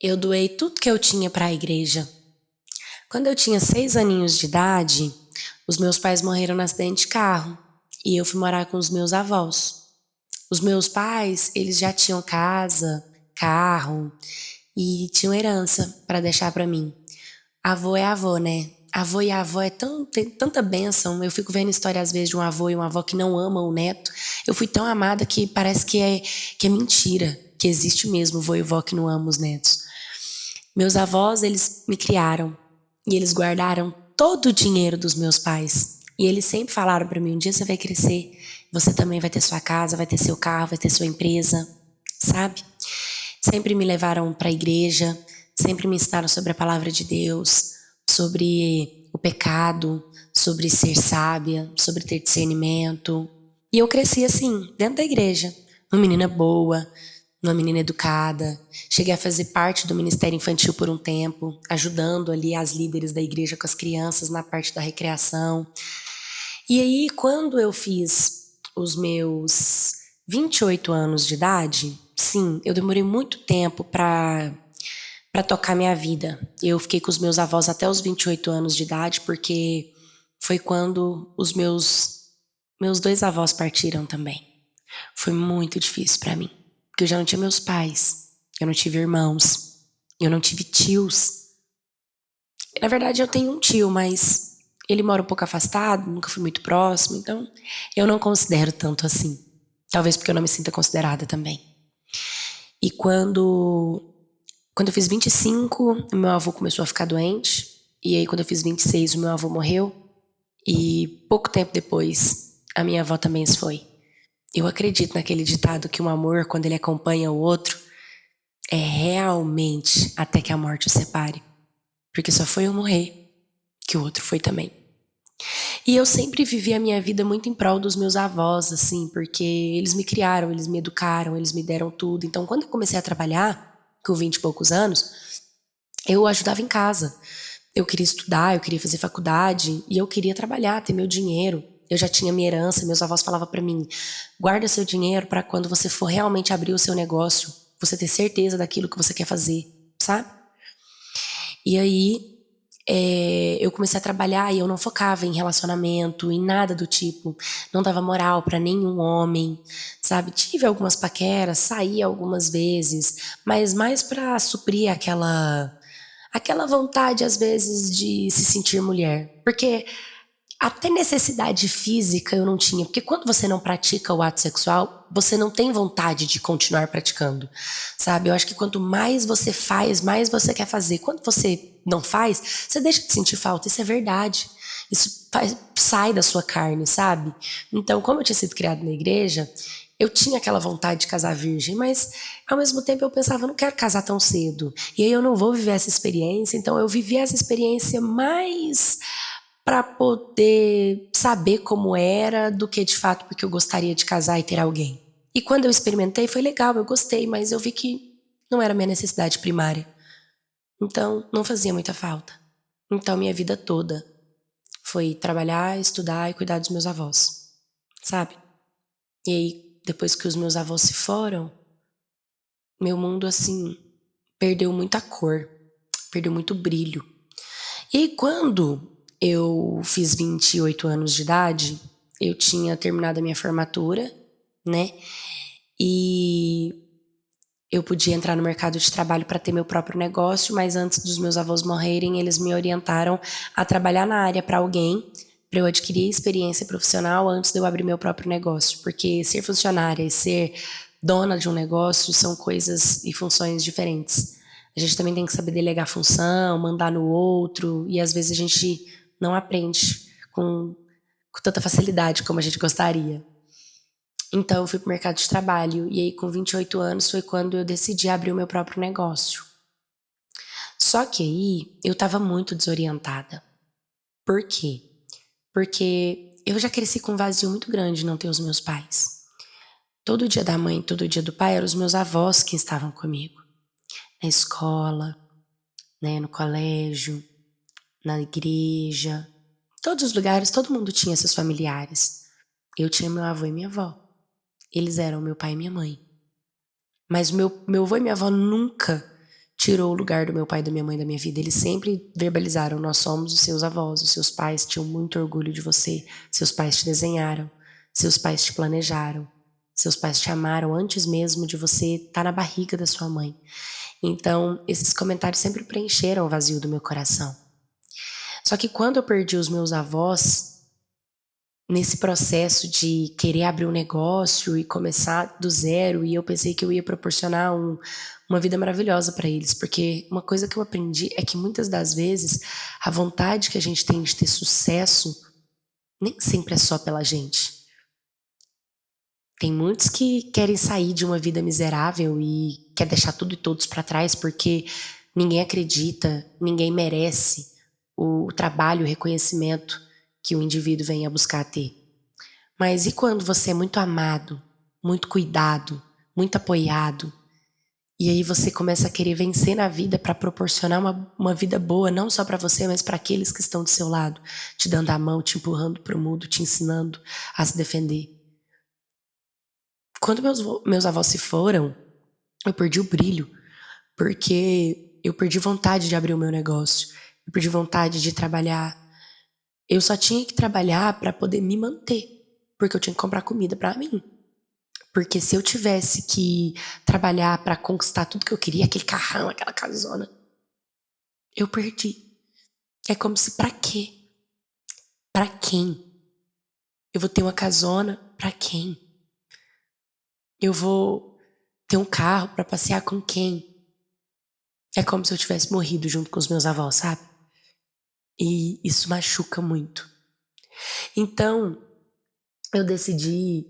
Eu doei tudo que eu tinha para a igreja. Quando eu tinha 6 aninhos de idade, os meus pais morreram num acidente de carro e eu fui morar com os meus avós. Os meus pais, eles já tinham casa, carro e tinham herança para deixar para mim. Avô é avô, né? Avô e avó tem tanta bênção. Eu fico vendo história às vezes de um avô e uma avó que não amam o neto. Eu fui tão amada que parece que é mentira, que existe mesmo vô e vó que não amam os netos. Meus avós, eles me criaram e eles guardaram todo o dinheiro dos meus pais. E eles sempre falaram para mim, um dia você vai crescer, você também vai ter sua casa, vai ter seu carro, vai ter sua empresa, sabe? Sempre me levaram para a igreja, sempre me ensinaram sobre a palavra de Deus, sobre o pecado, sobre ser sábia, sobre ter discernimento. E eu cresci assim, dentro da igreja, uma menina boa, uma menina educada. Cheguei a fazer parte do Ministério Infantil por um tempo, ajudando ali as líderes da igreja com as crianças na parte da recreação. E aí, quando eu fiz os meus 28 anos de idade, sim, eu demorei muito tempo para tocar minha vida. Eu fiquei com os meus avós até os 28 anos de idade, porque foi quando os meus dois avós partiram também. Foi muito difícil para mim, porque eu já não tinha meus pais, eu não tive irmãos, eu não tive tios. Na verdade, eu tenho um tio, mas ele mora um pouco afastado, nunca fui muito próximo, então eu não considero tanto assim. Talvez porque eu não me sinta considerada também. E quando eu fiz 25, meu avô começou a ficar doente. E aí, quando eu fiz 26, o meu avô morreu. E pouco tempo depois, a minha avó também se foi. Eu acredito naquele ditado que um amor, quando ele acompanha o outro, é realmente até que a morte o separe. Porque só foi eu morrer que o outro foi também. E eu sempre vivi a minha vida muito em prol dos meus avós, assim, porque eles me criaram, eles me educaram, eles me deram tudo. Então, quando eu comecei a trabalhar, com 20 e poucos anos, eu ajudava em casa. Eu queria estudar, eu queria fazer faculdade e eu queria trabalhar, ter meu dinheiro. Eu já tinha minha herança, meus avós falavam para mim: guarda seu dinheiro para quando você for realmente abrir o seu negócio, você ter certeza daquilo que você quer fazer, sabe? E aí eu comecei a trabalhar e eu não focava em relacionamento, em nada do tipo. Não dava moral para nenhum homem, sabe? Tive algumas paqueras, saí algumas vezes, mas mais para suprir aquela vontade às vezes de se sentir mulher. Porque até necessidade física eu não tinha, porque quando você não pratica o ato sexual, você não tem vontade de continuar praticando, sabe? Eu acho que quanto mais você faz, mais você quer fazer. Quando você não faz, você deixa de sentir falta, isso é verdade. Isso sai da sua carne, sabe? Então, como eu tinha sido criado na igreja, eu tinha aquela vontade de casar virgem, mas ao mesmo tempo eu pensava, eu não quero casar tão cedo. E aí eu não vou viver essa experiência, então eu vivi essa experiência mais para poder saber como era do que de fato porque eu gostaria de casar e ter alguém. E quando eu experimentei foi legal, eu gostei, mas eu vi que não era minha necessidade primária. Então não fazia muita falta. Então minha vida toda foi trabalhar, estudar e cuidar dos meus avós, sabe? E aí depois que os meus avós se foram, meu mundo assim perdeu muita cor, perdeu muito brilho. E aí, quando eu fiz 28 anos de idade, eu tinha terminado a minha formatura, né? E eu podia entrar no mercado de trabalho para ter meu próprio negócio, mas antes dos meus avós morrerem, eles me orientaram a trabalhar na área para alguém, para eu adquirir experiência profissional antes de eu abrir meu próprio negócio, porque ser funcionária e ser dona de um negócio são coisas e funções diferentes. A gente também tem que saber delegar função, mandar no outro, e às vezes a gente não aprende com tanta facilidade como a gente gostaria. Então eu fui pro mercado de trabalho, e aí com 28 anos foi quando eu decidi abrir o meu próprio negócio. Só que aí eu tava muito desorientada. Por quê? Porque eu já cresci com um vazio muito grande de não ter os meus pais. Todo dia da mãe, todo dia do pai, eram os meus avós que estavam comigo. Na escola, né, no colégio, na igreja. Todos os lugares, todo mundo tinha seus familiares. Eu tinha meu avô e minha avó. Eles eram meu pai e minha mãe. Mas meu avô e minha avó nunca tirou o lugar do meu pai e da minha mãe da minha vida. Eles sempre verbalizaram: nós somos os seus avós, os seus pais tinham muito orgulho de você, seus pais te desenharam, seus pais te planejaram, seus pais te amaram antes mesmo de você estar na barriga da sua mãe. Então, esses comentários sempre preencheram o vazio do meu coração. Só que quando eu perdi os meus avós, nesse processo de querer abrir um negócio e começar do zero, e eu pensei que eu ia proporcionar uma vida maravilhosa para eles, porque uma coisa que eu aprendi é que muitas das vezes a vontade que a gente tem de ter sucesso nem sempre é só pela gente. Tem muitos que querem sair de uma vida miserável e quer deixar tudo e todos para trás porque ninguém acredita, ninguém merece o trabalho, o reconhecimento que o indivíduo vem a buscar ter. Mas e quando você é muito amado, muito cuidado, muito apoiado, e aí você começa a querer vencer na vida para proporcionar uma vida boa, não só para você, mas para aqueles que estão do seu lado, te dando a mão, te empurrando para o mundo, te ensinando a se defender. Quando meus avós se foram, eu perdi o brilho, porque eu perdi vontade de abrir o meu negócio, eu perdi vontade de trabalhar. Eu só tinha que trabalhar para poder me manter, porque eu tinha que comprar comida para mim. Porque se eu tivesse que trabalhar para conquistar tudo que eu queria, aquele carrão, aquela casona, eu perdi. É como se pra quê? Pra quem? Eu vou ter uma casona pra quem? Eu vou ter um carro pra passear com quem? É como se eu tivesse morrido junto com os meus avós, sabe? E isso machuca muito. Então, eu decidi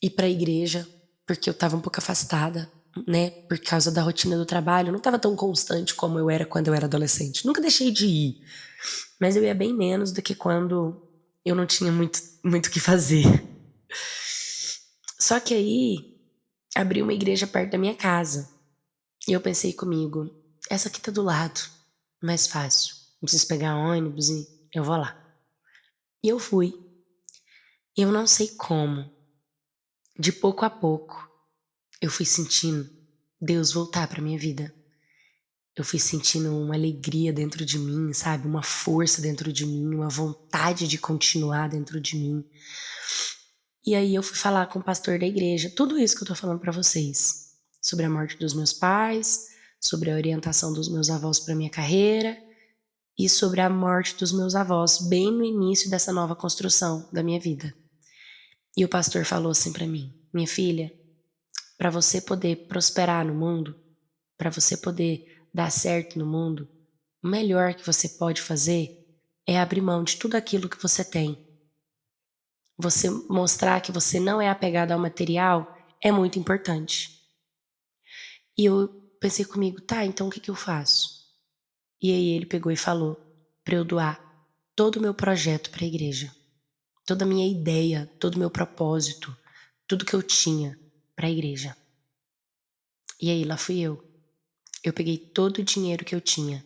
ir pra igreja, porque eu tava um pouco afastada, né? Por causa da rotina do trabalho. Eu não tava tão constante como eu era quando eu era adolescente. Nunca deixei de ir, mas eu ia bem menos do que quando eu não tinha muito o que fazer. Só que aí, abri uma igreja perto da minha casa. E eu pensei comigo, essa aqui tá do lado, mais fácil. Não preciso pegar ônibus e eu vou lá. E eu fui. E eu não sei como, de pouco a pouco, eu fui sentindo Deus voltar pra minha vida. Eu fui sentindo uma alegria dentro de mim, sabe? Uma força dentro de mim, uma vontade de continuar dentro de mim. E aí eu fui falar com o pastor da igreja, tudo isso que eu tô falando pra vocês. Sobre a morte dos meus pais, sobre a orientação dos meus avós pra minha carreira e sobre a morte dos meus avós, bem no início dessa nova construção da minha vida. E o pastor falou assim pra mim, minha filha, pra você poder prosperar no mundo, pra você poder dar certo no mundo, o melhor que você pode fazer é abrir mão de tudo aquilo que você tem. Você mostrar que você não é apegado ao material é muito importante. E eu pensei comigo, tá, então o que eu faço? E aí ele pegou e falou pra eu doar todo o meu projeto pra igreja. Toda a minha ideia, todo o meu propósito, tudo que eu tinha pra igreja. E aí lá fui eu. Eu peguei todo o dinheiro que eu tinha,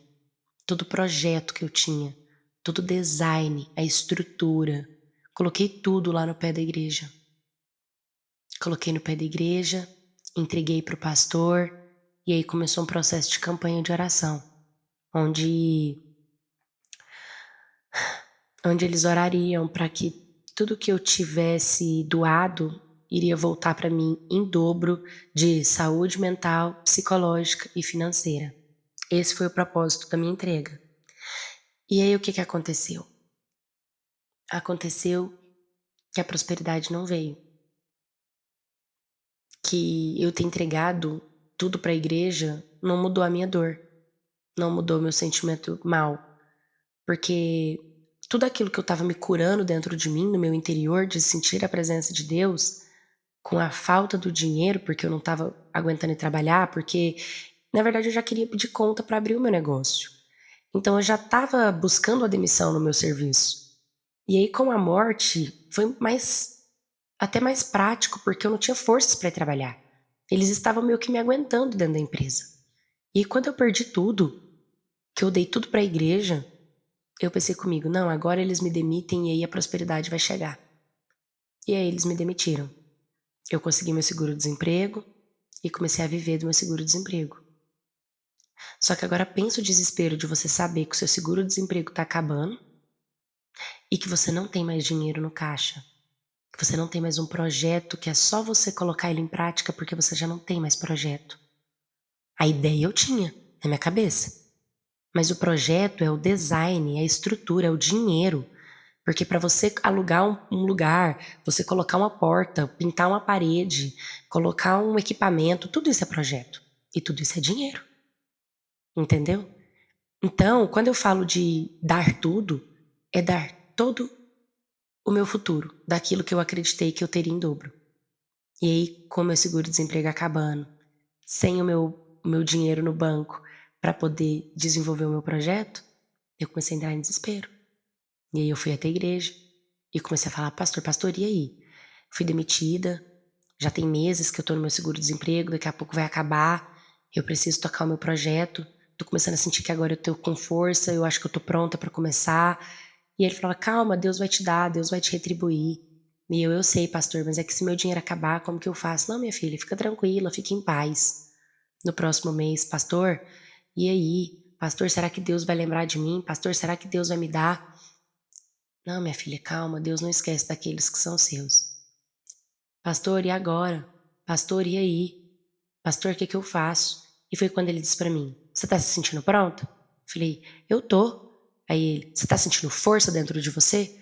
todo o projeto que eu tinha, todo o design, a estrutura, coloquei tudo lá no pé da igreja. Coloquei no pé da igreja, entreguei para o pastor e aí começou um processo de campanha de oração, onde eles orariam para que tudo que eu tivesse doado iria voltar para mim em dobro de saúde mental, psicológica e financeira. Esse foi o propósito da minha entrega. E aí o que aconteceu? Aconteceu que a prosperidade não veio. Que eu ter entregado tudo para a igreja não mudou a minha dor, não mudou meu sentimento mal, porque tudo aquilo que eu estava me curando dentro de mim, no meu interior, de sentir a presença de Deus, com a falta do dinheiro, porque eu não estava aguentando ir trabalhar, porque na verdade eu já queria pedir conta para abrir o meu negócio. Então eu já estava buscando a demissão no meu serviço. E aí com a morte foi até mais prático, porque eu não tinha forças para ir trabalhar. Eles estavam meio que me aguentando dentro da empresa. E quando eu perdi tudo, que eu dei tudo para a igreja, eu pensei comigo, não, agora eles me demitem e aí a prosperidade vai chegar. E aí eles me demitiram. Eu consegui meu seguro-desemprego e comecei a viver do meu seguro-desemprego. Só que agora pensa o desespero de você saber que o seu seguro-desemprego tá acabando e que você não tem mais dinheiro no caixa, que você não tem mais um projeto que é só você colocar ele em prática porque você já não tem mais projeto. A ideia eu tinha na minha cabeça, mas o projeto é o design, é a estrutura, é o dinheiro. Porque para você alugar um lugar, você colocar uma porta, pintar uma parede, colocar um equipamento, tudo isso é projeto. E tudo isso é dinheiro. Entendeu? Então, quando eu falo de dar tudo, é dar todo o meu futuro, daquilo que eu acreditei que eu teria em dobro. E aí, com o meu seguro-desemprego acabando, sem o meu dinheiro no banco para poder desenvolver o meu projeto, eu comecei a entrar em desespero. E aí eu fui até a igreja e comecei a falar: pastor, e aí? Fui demitida, já tem meses que eu tô no meu seguro-desemprego, daqui a pouco vai acabar, eu preciso tocar o meu projeto, tô começando a sentir que agora eu tô com força, eu acho que eu tô pronta pra começar. E ele falava: calma, Deus vai te dar, Deus vai te retribuir. E eu sei, pastor, mas é que se meu dinheiro acabar, como que eu faço? Não, minha filha, fica tranquila, fica em paz. No próximo mês, pastor, e aí? Pastor, será que Deus vai lembrar de mim? Pastor, será que Deus vai me dar? Não, minha filha, calma, Deus não esquece daqueles que são seus. Pastor, e agora? Pastor, e aí? Pastor, o que que eu faço? E foi quando ele disse pra mim: você tá se sentindo pronta? Falei: eu tô. Aí ele: você tá sentindo força dentro de você?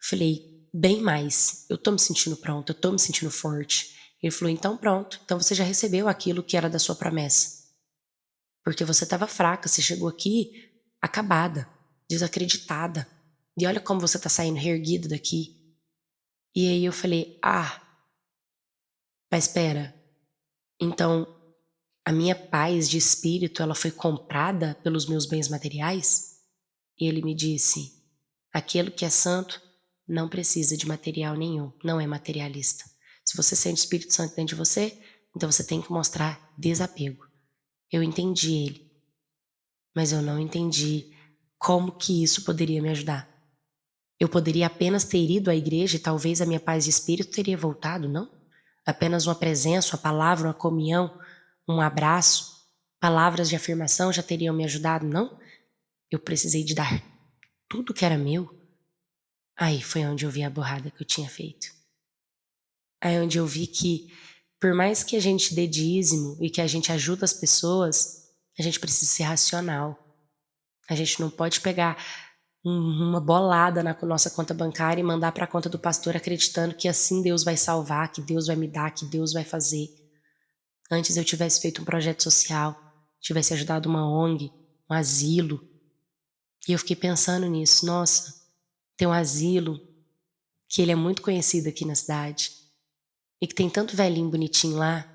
Falei: bem mais. Eu tô me sentindo pronta, eu tô me sentindo forte. Ele falou: então pronto, então você já recebeu aquilo que era da sua promessa. Porque você estava fraca, você chegou aqui acabada, desacreditada. E olha como você tá saindo reerguida daqui. E aí eu falei: ah, mas espera, então a minha paz de espírito, ela foi comprada pelos meus bens materiais? E ele me disse: aquilo que é santo não precisa de material nenhum, não é materialista. Se você sente o Espírito Santo dentro de você, então você tem que mostrar desapego. Eu entendi ele, mas eu não entendi como que isso poderia me ajudar. Eu poderia apenas ter ido à igreja e talvez a minha paz de espírito teria voltado, não? Apenas uma presença, uma palavra, uma comunhão, um abraço, palavras de afirmação já teriam me ajudado, não? Eu precisei de dar tudo que era meu. Aí foi onde eu vi a burrada que eu tinha feito. Aí onde eu vi que, por mais que a gente dê dízimo e que a gente ajuda as pessoas, a gente precisa ser racional. A gente não pode pegar uma bolada na nossa conta bancária e mandar para a conta do pastor acreditando que assim Deus vai salvar, que Deus vai me dar, que Deus vai fazer. Antes eu tivesse feito um projeto social, tivesse ajudado uma ONG, um asilo. E eu fiquei pensando nisso, nossa, tem um asilo que ele é muito conhecido aqui na cidade e que tem tanto velhinho bonitinho lá.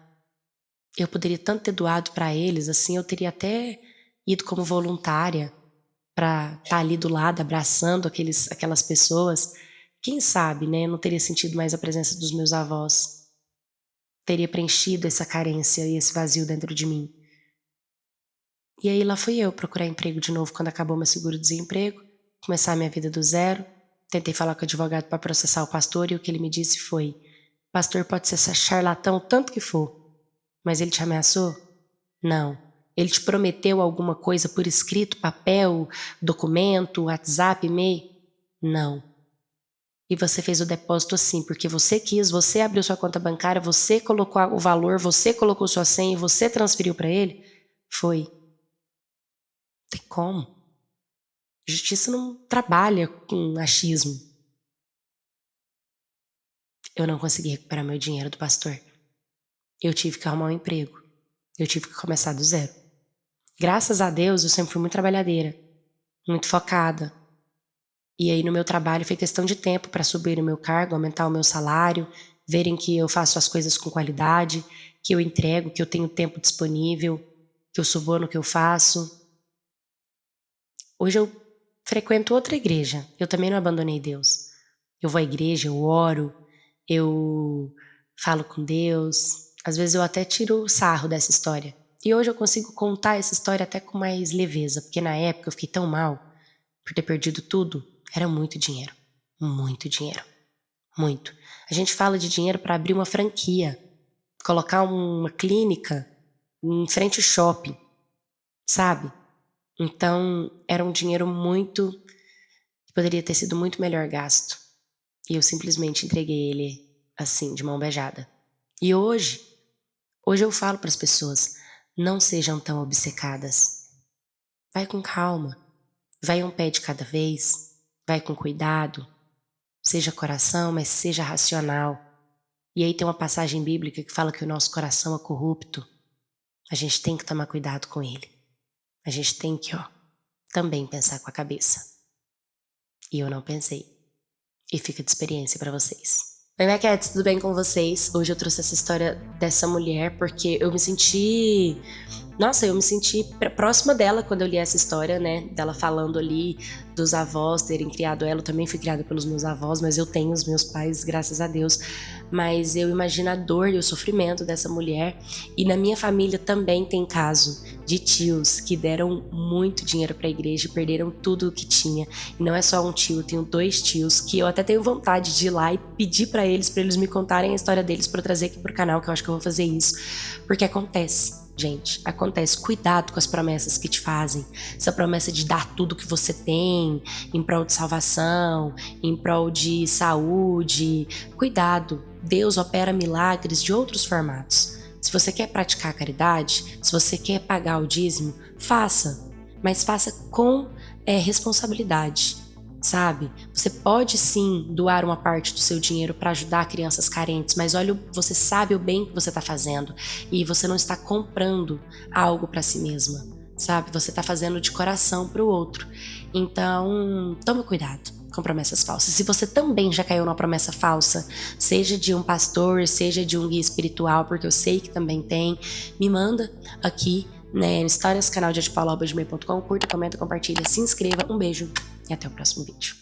Eu poderia tanto ter doado para eles, assim, eu teria até ido como voluntária para estar ali do lado, abraçando aquelas pessoas. Quem sabe, né, eu não teria sentido mais a presença dos meus avós. Teria preenchido essa carência e esse vazio dentro de mim. E aí lá fui eu procurar emprego de novo quando acabou meu seguro-desemprego, começar a minha vida do zero. Tentei falar com o advogado para processar o pastor e o que ele me disse foi: pastor pode ser charlatão o tanto que for, mas ele te ameaçou? Não. Ele te prometeu alguma coisa por escrito, papel, documento, WhatsApp, e-mail? Não. E você fez o depósito assim, porque você quis, você abriu sua conta bancária, você colocou o valor, você colocou sua senha e você transferiu para ele? Foi. Tem como. Justiça não trabalha com achismo. Eu não consegui recuperar meu dinheiro do pastor. Eu tive que arrumar um emprego. Eu tive que começar do zero. Graças a Deus, eu sempre fui muito trabalhadeira, muito focada. E aí no meu trabalho foi questão de tempo para subir o meu cargo, aumentar o meu salário, verem que eu faço as coisas com qualidade, que eu entrego, que eu tenho tempo disponível, que eu sou boa no que eu faço. Hoje eu frequento outra igreja. Eu também não abandonei Deus. Eu vou à igreja, eu oro, eu falo com Deus. Às vezes eu até tiro o sarro dessa história. E hoje eu consigo contar essa história até com mais leveza, porque na época eu fiquei tão mal por ter perdido tudo. Era muito dinheiro. Muito dinheiro. Muito. A gente fala de dinheiro para abrir uma franquia, colocar uma clínica em frente ao shopping. sabe? Então, era um dinheiro que poderia ter sido muito melhor gasto. E eu simplesmente entreguei ele assim, de mão beijada. E hoje eu falo para as pessoas, não sejam tão obcecadas. Vai com calma, vai um pé de cada vez, vai com cuidado, seja coração, mas seja racional. E aí tem uma passagem bíblica que fala que o nosso coração é corrupto. A gente tem que tomar cuidado com ele. A gente tem que, também pensar com a cabeça. E eu não pensei. E fica de experiência pra vocês. Oi, minha Cats, tudo bem com vocês? Hoje eu trouxe essa história dessa mulher porque eu me senti próxima dela quando eu li essa história, né? Dela falando ali dos avós terem criado ela. Eu também fui criada pelos meus avós, mas eu tenho os meus pais, graças a Deus. Mas eu imagino a dor e o sofrimento dessa mulher. E na minha família também tem caso de tios que deram muito dinheiro pra igreja e perderam tudo o que tinha. E não é só um tio, eu tenho 2 tios que eu até tenho vontade de ir lá e pedir pra eles me contarem a história deles pra eu trazer aqui pro canal, que eu acho que eu vou fazer isso. Porque acontece. Gente, acontece. Cuidado com as promessas que te fazem. Essa promessa de dar tudo que você tem em prol de salvação, em prol de saúde. Cuidado. Deus opera milagres de outros formatos. Se você quer praticar a caridade, se você quer pagar o dízimo, faça. Mas faça com responsabilidade. Sabe? Você pode sim doar uma parte do seu dinheiro para ajudar crianças carentes, mas olha, você sabe o bem que você está fazendo e você não está comprando algo para si mesma, sabe? Você está fazendo de coração para o outro. Então, toma cuidado com promessas falsas. Se você também já caiu numa promessa falsa, seja de um pastor, seja de um guia espiritual, porque eu sei que também tem, me manda aqui, né, histórias, canal de @paula@gmail.com, curta, comenta, compartilha, se inscreva, um beijo e até o próximo vídeo.